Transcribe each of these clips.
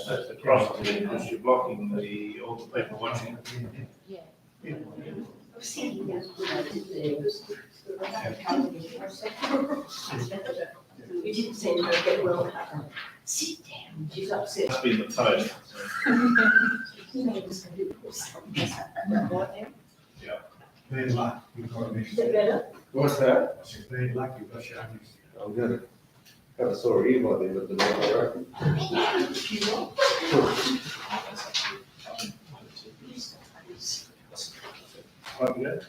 That's across the because you're blocking all the people watching. Yeah. We didn't send her get well. Sit down, she's upset. Must be in the post. Bad luck, you've got Is that better? What's that? I said, bad luck, you've got your onions. I'm gonna have a sore ear by then, but the night I reckon. Okay.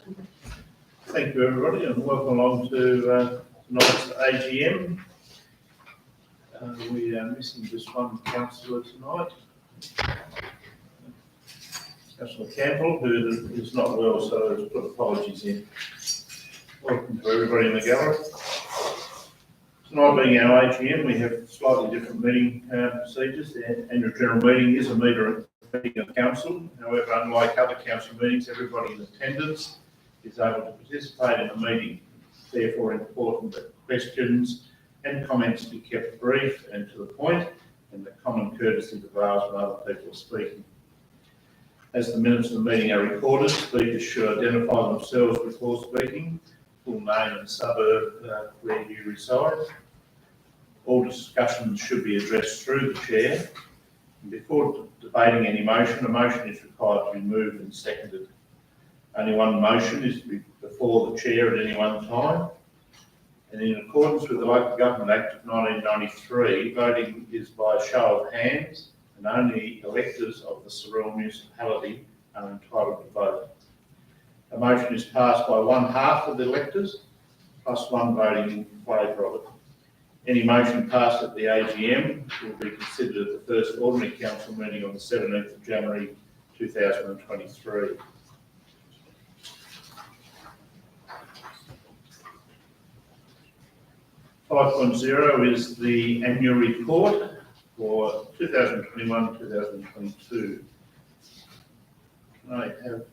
Thank you, everybody, and welcome along to tonight's AGM. We are missing just one councillor tonight. Councillor Campbell, who is not well, so has put apologies in. Welcome to everybody in the gallery. Tonight being our AGM, we have slightly different meeting procedures. The annual general meeting is a meeting of council. However, unlike other council meetings, everybody in attendance is able to participate in the meeting. Therefore, important that questions and comments be kept brief and to the point, and the common courtesy prevails when other people are speaking. As the minutes of the meeting are recorded, speakers should identify themselves before speaking, full name and suburb where you reside. All discussions should be addressed through the chair. And before debating any motion, a motion is required to be moved and seconded. Only one motion is to be before the chair at any one time. And in accordance with the Local Government Act of 1993, voting is by a show of hands, and only electors of the Sorell municipality are entitled to vote. A motion is passed by one half of the electors, plus one voting in favour of it. Any motion passed at the AGM will be considered at the first ordinary council meeting on the 17th of January 2023. .0 is the annual report for 2021-2022. Can I have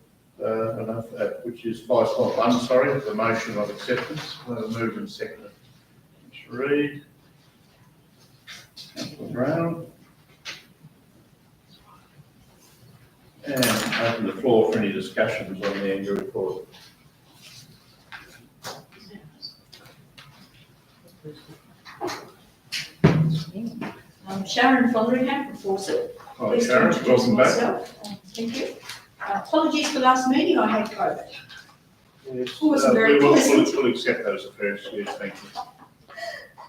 which is 5.1, sorry, the motion of acceptance. I'll have a move and second it. Let's read. Councillor Brown. And open the floor for any discussions on the annual report. Sharon Fotheringham from Fawcett. Hi Pleased to Sharon, introduce welcome back. myself. Thank you. Apologies for last meeting, I had COVID. Yes, Wasn't very pleasant. We'll accept those as a fair excuse, thank you.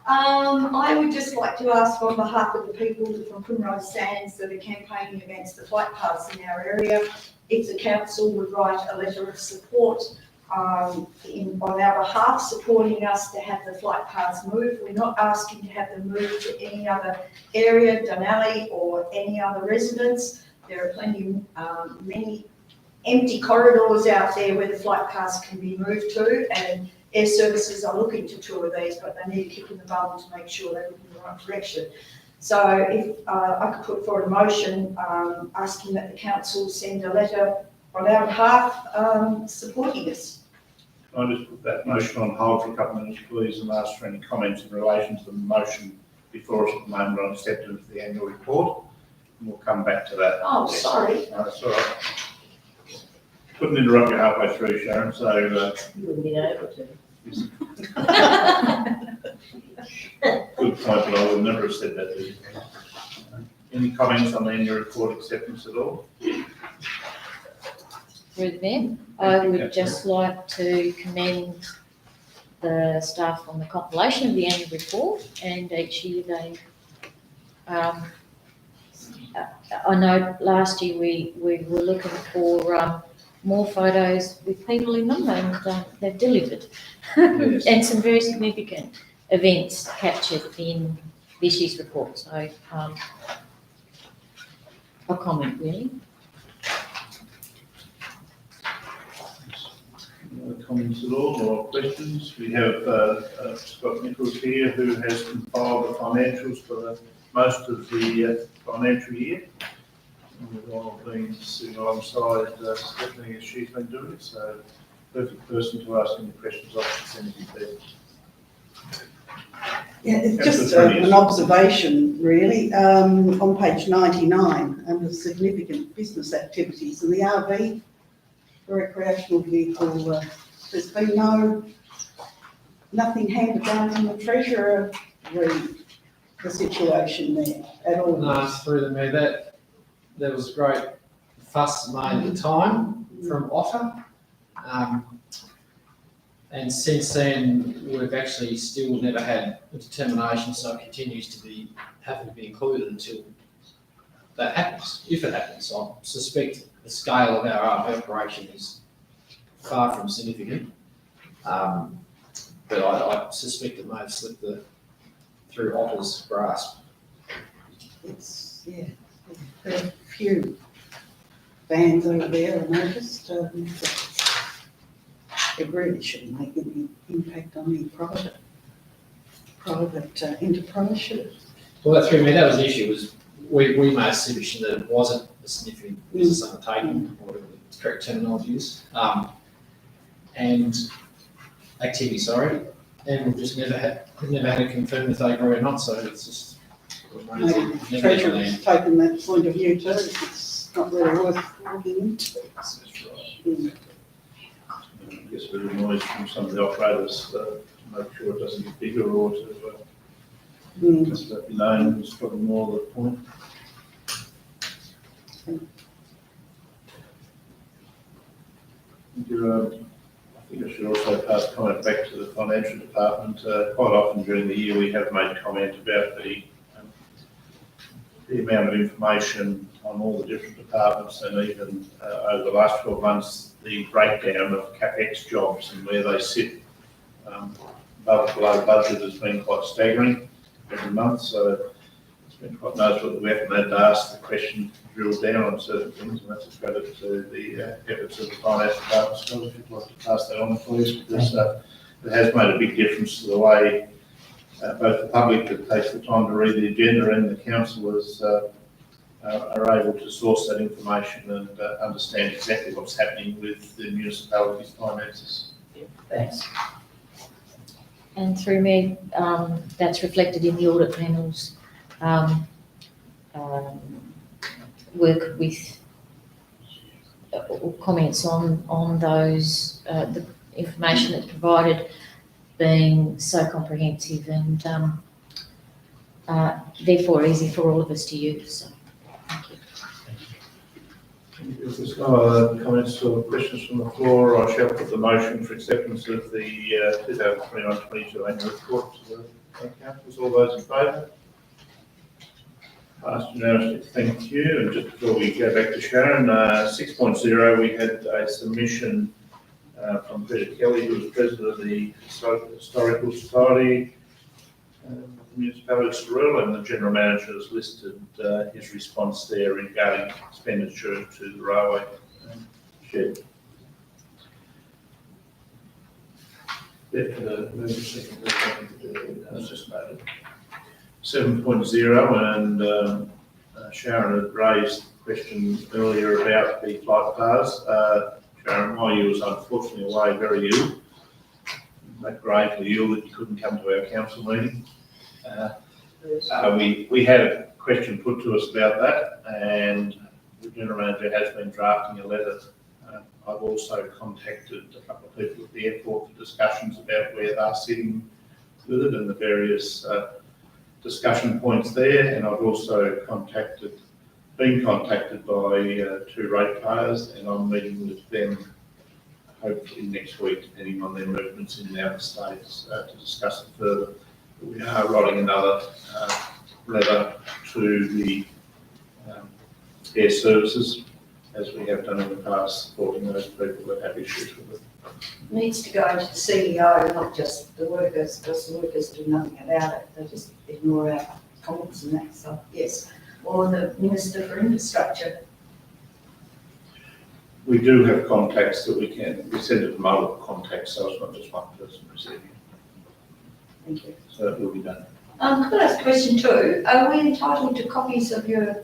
I would just like to ask on behalf of the people from Primrose Sands that are campaigning against the flight paths in our area, if the council would write a letter of support on our behalf, supporting us to have the flight paths moved. We're not asking to have them moved to any other area, Dunalley or any other residence. There are many empty corridors out there where the flight paths can be moved to, and air services are looking to tour these, but they need a kick in the bum to make sure they're looking in the right direction. So if I could put forward a motion asking that the council send a letter on our behalf supporting us. Can I just put that motion on hold for a couple of minutes, please, and ask for any comments in relation to the motion before us at the moment on acceptance of the annual report? And we'll come back to that. Oh, Yes. sorry. No, that's all right. Couldn't interrupt you halfway through, Sharon, so You wouldn't be able to. good point, but I would never have said that to you. Any comments on the annual report acceptance at all? Through the mayor, I would just like to commend the staff on the compilation of the annual report, and each year they, I know last year we were looking for more photos with people in them, and they've delivered. Yes. And some very significant events captured in this year's report, so a comment really. Any other comments at all or questions? We have Scott Nichols here who has compiled the financials for most of the financial year. And we've all been sitting alongside Stephanie as she's been doing it, so perfect person to ask any questions of if anything there. Yeah, it's Councillor just Tonius. an observation, really. On page 99, under significant business activities, and the RV, recreational vehicle, there's been nothing handed down from the treasurer, the situation there at all. No, it's through the mayor. There was great fuss made at the time from Otter. And since then, we've actually still never had a determination, so it continues to have to be included until that happens, if it happens. I suspect the scale of our RV operation is far from significant. But I suspect it may have slipped through Otter's grasp. It's, yeah, there are a few vans over there, I noticed. It really shouldn't make any impact on the private enterprise. Well, that threw me. That was the issue. Was we made a submission that it wasn't a significant business undertaking, or whatever the correct terminology is, and activity. Sorry, and we've just never had it confirmed if they agree or not. So it's just Maybe the treasurer's taken that point of view too. It's not really worth looking into. I guess a bit of noise from some of the operators to make sure it doesn't get bigger or to just let me know is probably more the point. I think I should also pass comment back to the financial department. Quite often during the year we have made comment about the amount of information on all the different departments, and even over the last 12 months, the breakdown of CapEx jobs and where they sit above and below budget has been quite staggering every month. So it's been quite noticeable that we haven't had to ask the question, drill down on certain things, and that's a credit to the efforts of the finance department. So if you'd like to pass that on, please, because it has made a big difference to the way both the public that takes the time to read the agenda and the councillors are able to source that information and understand exactly what's happening with the municipality's finances. Thanks. And through me, that's reflected in the audit panel's work with comments on those, the information that's provided being so comprehensive and therefore easy for all of us to use. So, thank you. If there's no other comments or questions from the floor, I shall put the motion for acceptance of the 2021-22 annual report to the councillors. All those in favour? Passed unanimously. Thank you. And just before we go back to Sharon, 6.0, we had a submission from Peter Kelly, who was president of the Historical Society of the municipality of Sorell, and the general manager has listed his response there regarding expenditure to the railway shed. That's just noted. 7.0, and Sharon had raised the question earlier about the flight paths. Sharon, while you was unfortunately away very ill, that gravely ill that you couldn't come to our council meeting, we had a question put to us about that, and the general manager has been drafting a letter. I've also contacted a couple of people at the airport for discussions about where they're sitting with it and the various discussion points there, and I've also been contacted by two ratepayers, and I'm meeting with them hopefully next week, depending on their movements in the outer states, to discuss it further. But we are writing another letter to the air services, as we have done in the past, supporting those people that have issues with it. Needs to go to the CEO, not just the workers, because the workers do nothing about it. They just ignore our comments and that. So yes, or the Minister for Infrastructure. We do have contacts that we send it to multiple contacts, so it's not just one person receiving it. Thank you. So it will be done. Could I ask a question too? Are we entitled to copies of your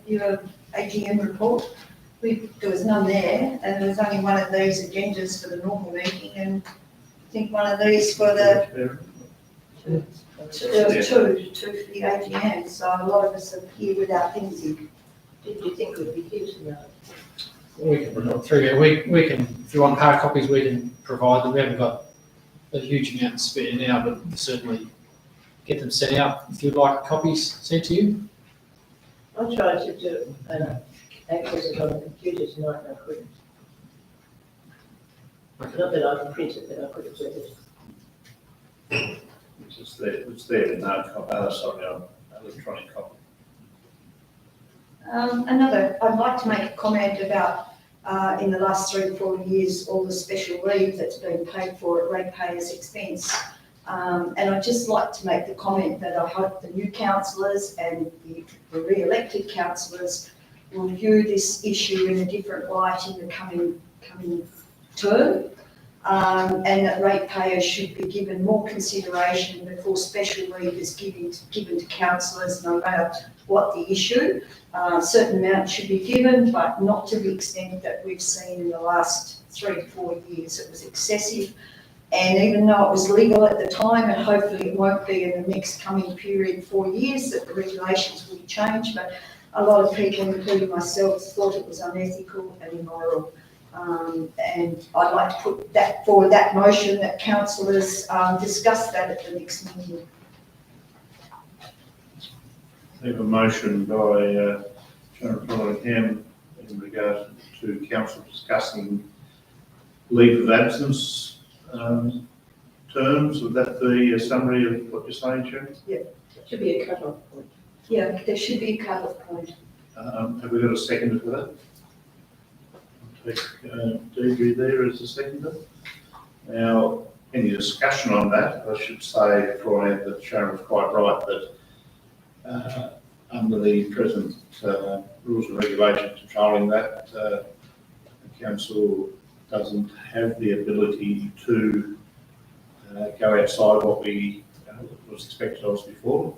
AGM report? There was none there, and there was only one of these agendas for the normal meeting, and I think one of these for the There were two for the AGM, so a lot of us are here without things in. Did you think we'd be here tonight? We can bring it through there. We can, if you want hard copies, we can provide them. We haven't got a huge amount to spare now, but certainly get them sent out if you'd like copies sent to you. I tried to do, access it on the computer tonight and I couldn't. Okay. Not that I can print it, but I couldn't do it. It's there in hard copy, sorry, electronic copy. I'd like to make a comment about, in the last 3 to 4 years, all the special leave that's been paid for at ratepayers' expense. And I'd just like to make the comment that I hope the new councillors and the re-elected councillors will view this issue in a different light in the coming term. And that ratepayers should be given more consideration before special leave is given to councillors, no matter what the issue. Certain amount should be given, but not to the extent that we've seen in the last 3 to 4 years. It was excessive. And even though it was legal at the time, and hopefully it won't be in the next coming period, 4 years, that the regulations will change, but a lot of people, including myself, thought it was unethical and immoral. And I'd like to put that forward, that motion, that councillors discuss that at the next meeting. I have a motion by Sharon Flanagan in regard to council discussing leave of absence terms. Would that be a summary of what you're saying, Sharon? It should be a cut-off point. Yeah, there should be a cut-off point. Have we got a seconder for that? I'll take Deidre there as a seconder. Now, any discussion on that? I should say beforehand that Sharon's quite right that under the present rules and regulations controlling that, the council doesn't have the ability to go outside what was expected of us before.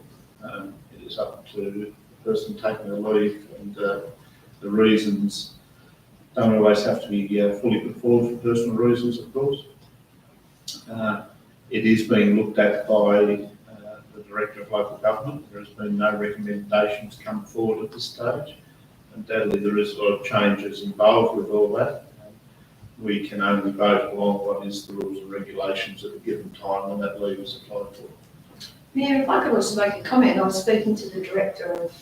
It is up to the person taking the leave, and the reasons don't always have to be fully put forward for personal reasons, of course. It is being looked at by the Director of Local Government. There has been no recommendations come forward at this stage. Undoubtedly there is a lot of changes involved with all that. We can only vote along what is the rules and regulations at a given time when that leave is applied for. Mayor, if I could also make a comment, I was speaking to the Director of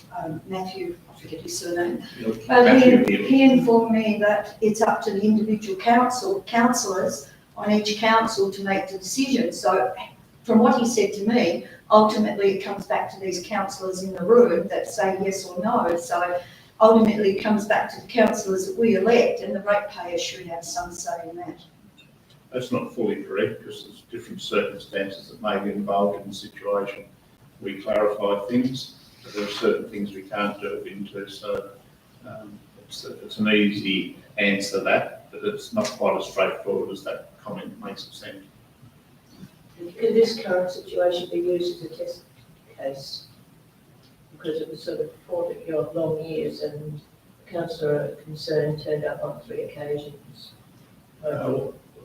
Matthew, I forget his surname, but he informed me that it's up to the individual councillors on each council to make the decision. So from what he said to me, ultimately it comes back to these councillors in the room that say yes or no. So ultimately it comes back to the councillors that we elect, and the ratepayers should have some say in that. That's not fully correct, because there's different circumstances that may be involved in the situation. We clarify things, but there are certain things we can't delve into, so it's an easy answer that, but it's not quite as straightforward as that comment makes it sound. Could this current situation be used as a test case? Because it was sort of 40-odd long years and the councillor concerned turned up on 3 occasions.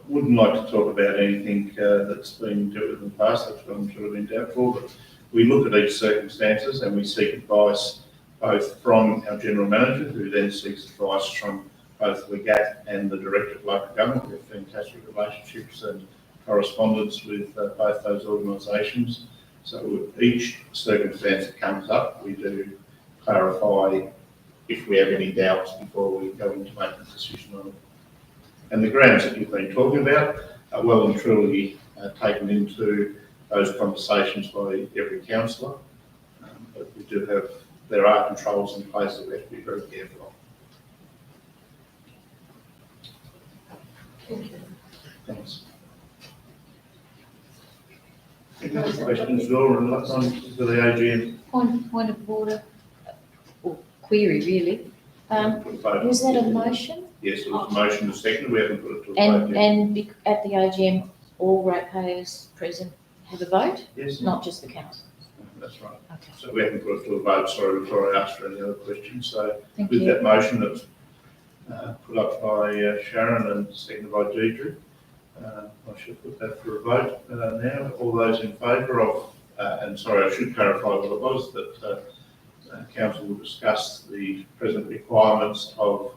Wouldn't like to talk about anything that's been dealt with in the past. That's what I'm sure been doubtful, but we look at each circumstances and we seek advice both from our General Manager, who then seeks advice from both the GAT and the Director of Local Government. We have fantastic relationships and correspondence with both those organisations. So with each circumstance that comes up, we do clarify if we have any doubts before we go into making a decision on it. And the grounds that you've been talking about are well and truly taken into those conversations by every councillor. But we do have, there are controls in place that we have to be very careful of. Thank you. Thanks. Any other questions, Laura, on to the AGM? Point of order, or query really. Was that a motion? Yes, it was a motion to second. We haven't put it to a vote And, yet. and at the AGM, all ratepayers present have a vote, Yes, not just the council? that's right. Okay, So we haven't put it to a vote, sorry, before I asked for any other questions. So thank with you. that motion that's put up by Sharon and seconded by Deidre, I should put that for a vote now. All those in favour of and sorry, I should clarify what it was, that council will discuss the present requirements of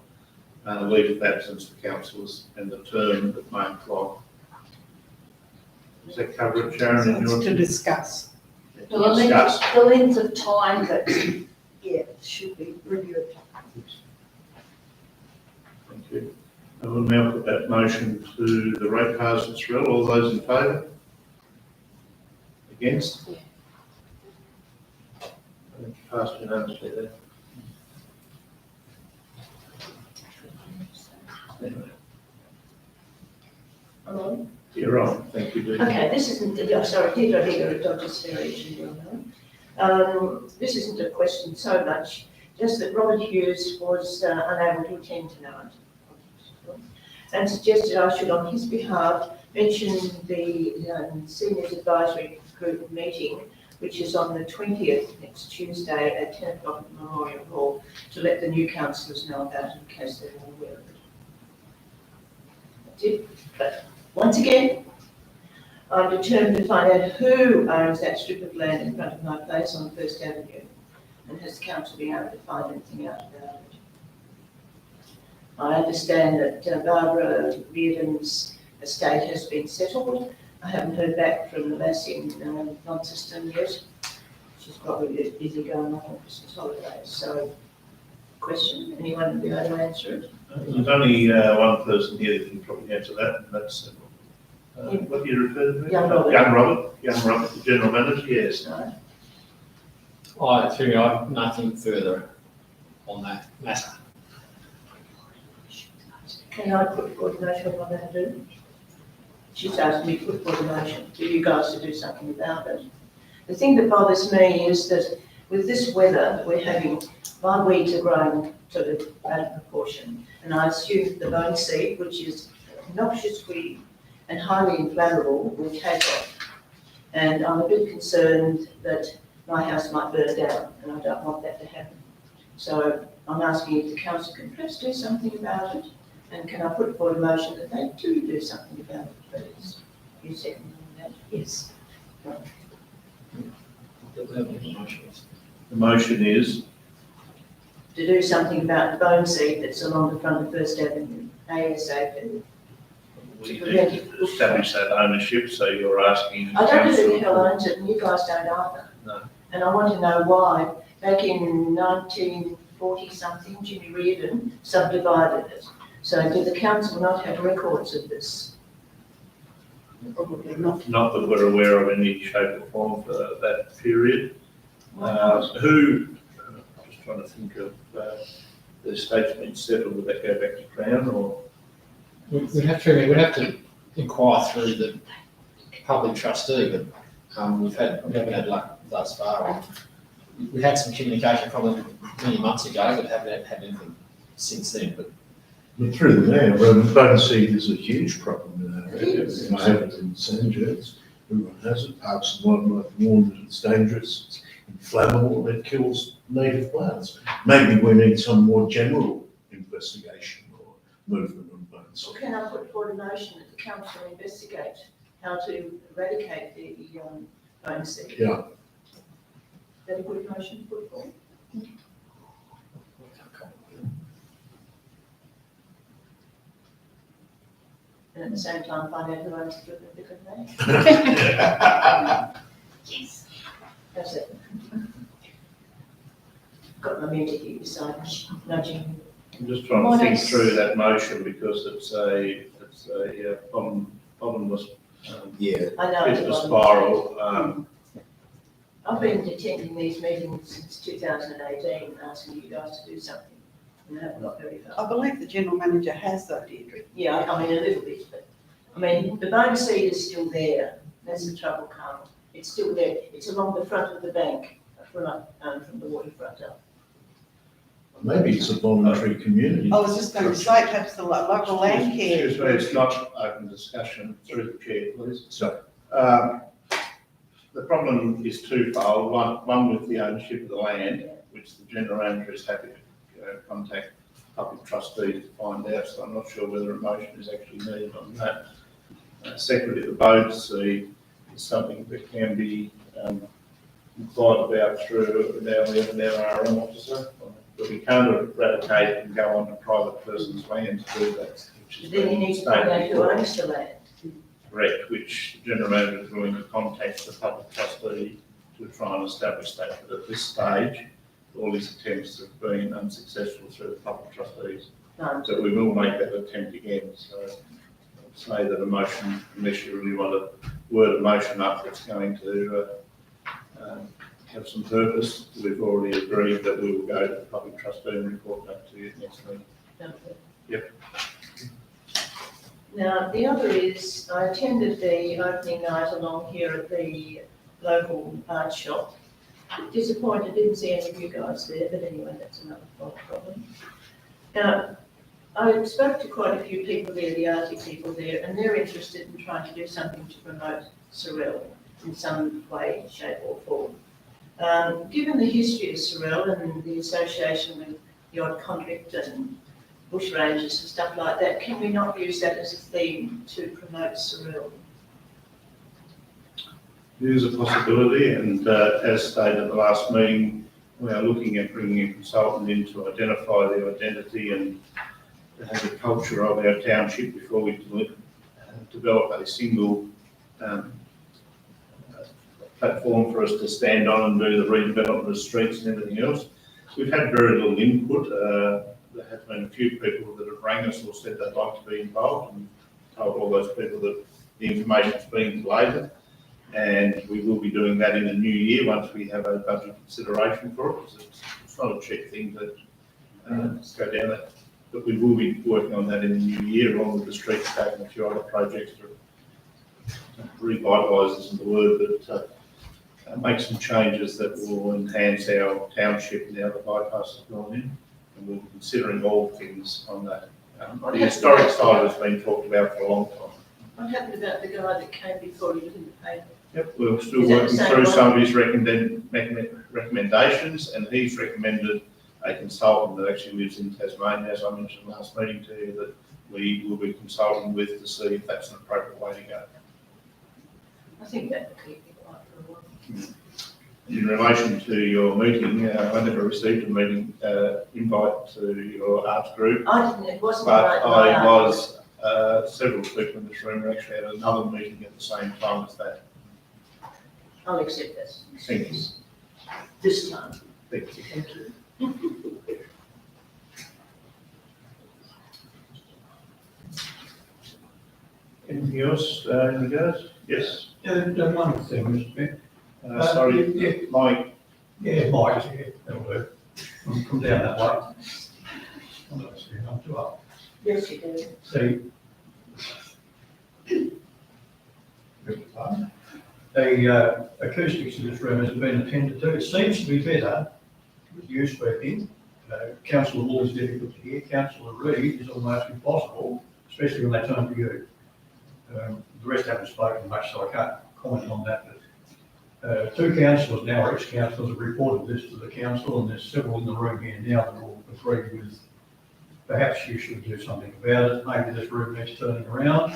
leave of absence for councillors and the term that may apply. Does that cover it, Sharon? So in it's your- to discuss. The Discuss. length of time that, yeah, should be reviewed. Thank you. I will now put that motion to the ratepayers at Sorell. All those in favour? Against? Yeah. I think you passed unanimously there. Hello? You're on. Thank you, Dean. Okay, this isn't, sorry, Deirdre Higger, Dr. Sterian. This isn't a question so much, just that Robert Hughes was unable to attend tonight and suggested I should, on his behalf, mention the Seniors Advisory Group meeting, which is on the 20th, next Tuesday at 10 o'clock at the Memorial Hall, to let the new councillors know about it in case they're not aware of it. That's it. But once again, I'm determined to find out who owns that strip of land in front of my place on First Avenue, and has the council been able to find anything out about it. I understand that Barbara Reardon's estate has been settled. I haven't heard back from the lassie in Launceston yet. She's probably busy going off on Christmas holidays, so question, anyone will be able to answer it? There's only one person here that can probably answer that, and that's, what do you refer to? Young Robert. Young Robert, the general manager, yes. No? Through me, I have nothing further on that matter. Can I put forward a motion on that, do? She's asked me to put forward a motion for you guys to do something about it. The thing that bothers me is that with this weather that we're having, my weeds are growing sort of out of proportion. And I assume the bone seed, which is a noxious weed and highly inflammable, will take off. And I'm a bit concerned that my house might burn down, and I don't want that to happen. So I'm asking if the council can perhaps do something about it. And can I put forward a motion that they do something about it, please? You second that? Yes. The motion is, To do something about the bone seed that's along the front of First Avenue, ASAP. we need to establish that ownership, so you're asking. I don't know who the hell council- owns it, and you guys don't either. No. And I want to know why, back in 1940 something, Jimmy Reardon subdivided it. So did the council not have records of this? Probably not. Not that we're aware of any shape or form for that period. I'm just trying to think of, the estate's been settled, would that go back to Crown or? We'd have to inquire through the public trustee, but we haven't had luck thus far. We had some communication from them many months ago, but haven't had anything since then. But Through the mayor, bone seed is a huge problem in our area. It I have it in Sandhurst. Everyone has it. Parks and Wildlife warned that it's dangerous, it's inflammable, it kills native plants. Maybe we need some more general investigation or movement on bone So seed. can I put forward a motion that the council investigate how to eradicate the bone seed? Yeah. Is that a good motion to put forward? And at the same time find out who owns the different name? Yes. That's it. Got my mentor here beside me, nudging. I'm just trying to think through that motion because it's a bottomless, Yeah. I know. it's it's a one. spiral. I've been attending these meetings since 2018, asking you guys to do something, and I haven't got very I far. believe the general manager has though, Deirdre. Yeah, I mean, a little bit, but, I mean, the bone seed is still there, that's the trouble, Carl. It's still there, it's along the front of the bank, from the waterfront up. Maybe it's a voluntary community. I was just going to say, perhaps the local land care. Excuse me, it's not open discussion, through the chair, please. So, The problem is twofold. One with the ownership of the land, which the general manager is happy to contact public trustees to find out, so I'm not sure whether a motion is actually needed on that. Secondly, the bone seed is something that can be inquired about through our RM officer, but we can't eradicate it and go onto private person's land to do that. which is Then you need to stated find out who before. owns the land. Correct, which the general manager is willing to contact the public trustee to try and establish that, but at this stage, all these attempts have been unsuccessful through the public trustees. No. So we will make that attempt again, so I'd say that a motion, unless you really want to word a motion up that's going to have some purpose, we've already agreed that we will go to the public trustee and report back to you next meeting. Okay. Yep. Now, the other is, I attended the opening night along here at the local art shop. Disappointed, didn't see any of you guys there, but anyway, that's another problem. Now, I spoke to quite a few people there, the arty people there, and they're interested in trying to do something to promote Sorell in some way, shape or form. Given the history of Sorell and the association with the odd convict and bush rangers and stuff like that, can we not use that as a theme to promote Sorell? It is a possibility, and as stated at the last meeting, we are looking at bringing a consultant in to identify the identity and to have the culture of our township before we develop a single platform for us to stand on and do the redevelopment of streets and everything else. We've had very little input. There have been a few people that have rang us or said they'd like to be involved, and told all those people that the information's being collated. And we will be doing that in the new year once we have a budget consideration for it, because it's not a cheap thing to go down that. But we will be working on that in the new year, along with the streetscape and a few other projects to revitalise isn't the word, but make some changes that will enhance our township now the bypass has gone in. And we'll be considering all things on that. The historic side has been talked about for a long time. What happened about the guy that came before you in the paper? Yep, we're still Is that the working same through one? some of his recommendations, and he's recommended a consultant that actually lives in Tasmania, as I mentioned last meeting to you, that we will be consulting with to see if that's an appropriate way to go. I think that would keep me quiet for a while. In relation to your meeting, I never received a meeting invite to your arts group, I didn't, it wasn't but right. I was, several people in this room actually had another meeting at the same time as that. I'll accept this. Thank you. This time. Thank you. Thank you. Anything else in regards? Yes, One thing, Mr. Mayor. sorry, Yeah, Mike. yeah, Mike, yeah, that'll do. Come down that way. I'm not seeing, I'm too up. Yes, you do. See. The acoustics in this room has been attended to. It seems to be better with you speaking. Councillor Wall is difficult to hear. Councillor Reid is almost impossible, especially when they turn to you. The rest haven't spoken much, so I can't comment on that. But, two councillors now, or ex-councillors, have reported this to the council, and there's several in the room here now that will agree with perhaps you should do something about it. Maybe this room needs turning around.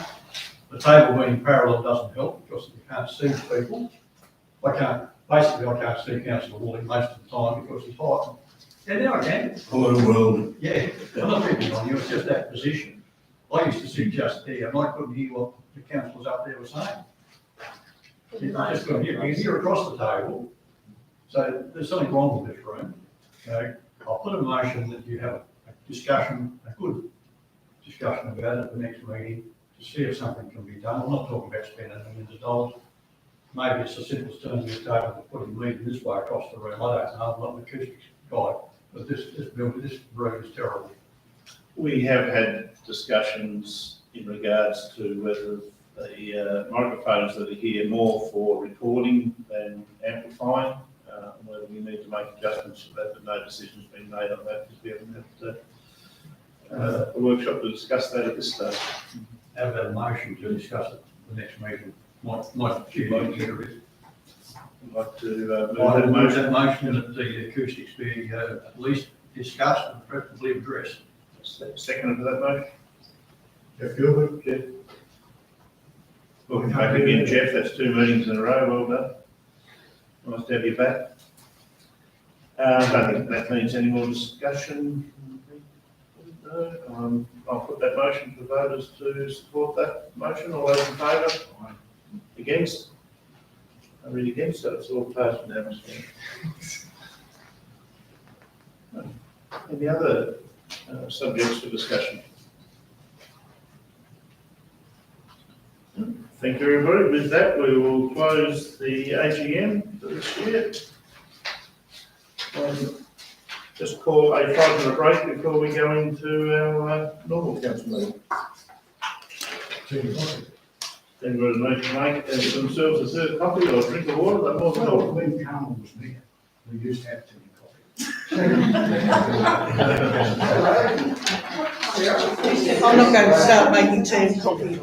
The table being parallel doesn't help because you can't see people. I can't see Councillor Walling most of the time because he's hot. Yeah, now I can. Hello, world. Yeah, I'm not picking on you, it's just that position. I used to sit just there and I couldn't hear what the councillors up there were saying. I just couldn't hear, you can hear across the table. So there's something wrong with this room. I'll put a motion that you have a discussion, a good discussion about it at the next meeting to see if something can be done. I'm not talking about spending millions of dollars. Maybe it's as simple as turning the table and putting me this way across the room. I don't know, I'm not an acoustics guy, but this room is terrible. We have had discussions in regards to whether the microphones that are here more for recording than amplifying, whether we need to make adjustments to that, but no decision's been made on that because we haven't had a workshop to discuss that at this stage. Have a motion to discuss it at the next meeting. Might you like to hear it? I'd like to move I that will move motion. that motion that the acoustics be at least discussed and preferably addressed. Second for that motion? Jeff Gilbert? Jeff? Welcome back again, Jeff. That's 2 meetings in a row. Well done. Nice to have you back. I don't think that needs any more discussion. No, I'll put that motion to voters to support that motion. All those in favour? Against? I read against, so it's all passed unanimously. Any other subjects for discussion? Thank you, everybody. With that, we will close the AGM for this year. Just call a 5-minute break before we go into our normal council meeting. Everybody need to make themselves a third coffee or a drink of water, they're more than welcome. When Carl was mayor, we used to have tea and coffee. I'm not going to start making tea and coffee.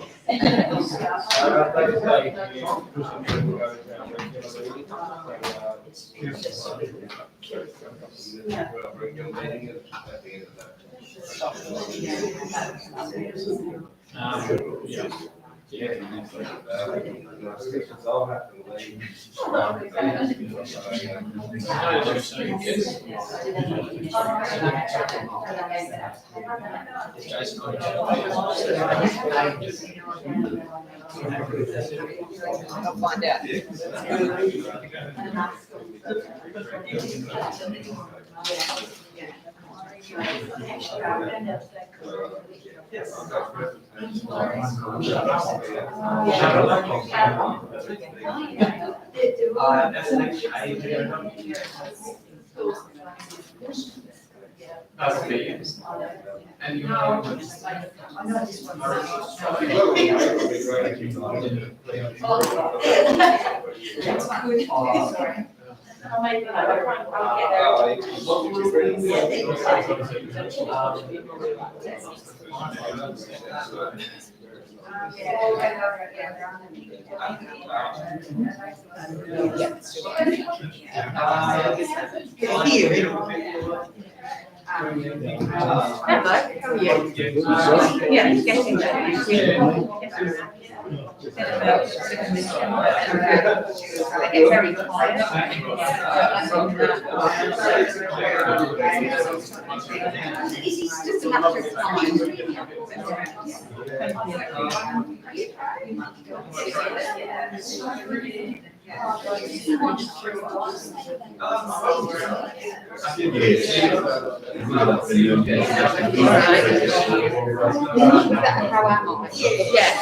Yeah. I'll have to leave. I'll find out. And you Hello, how are you? Yeah, it's getting there. They get very quiet. It's just a matter of time. How am I? Yes.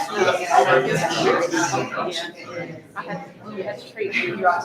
I had to treat you right.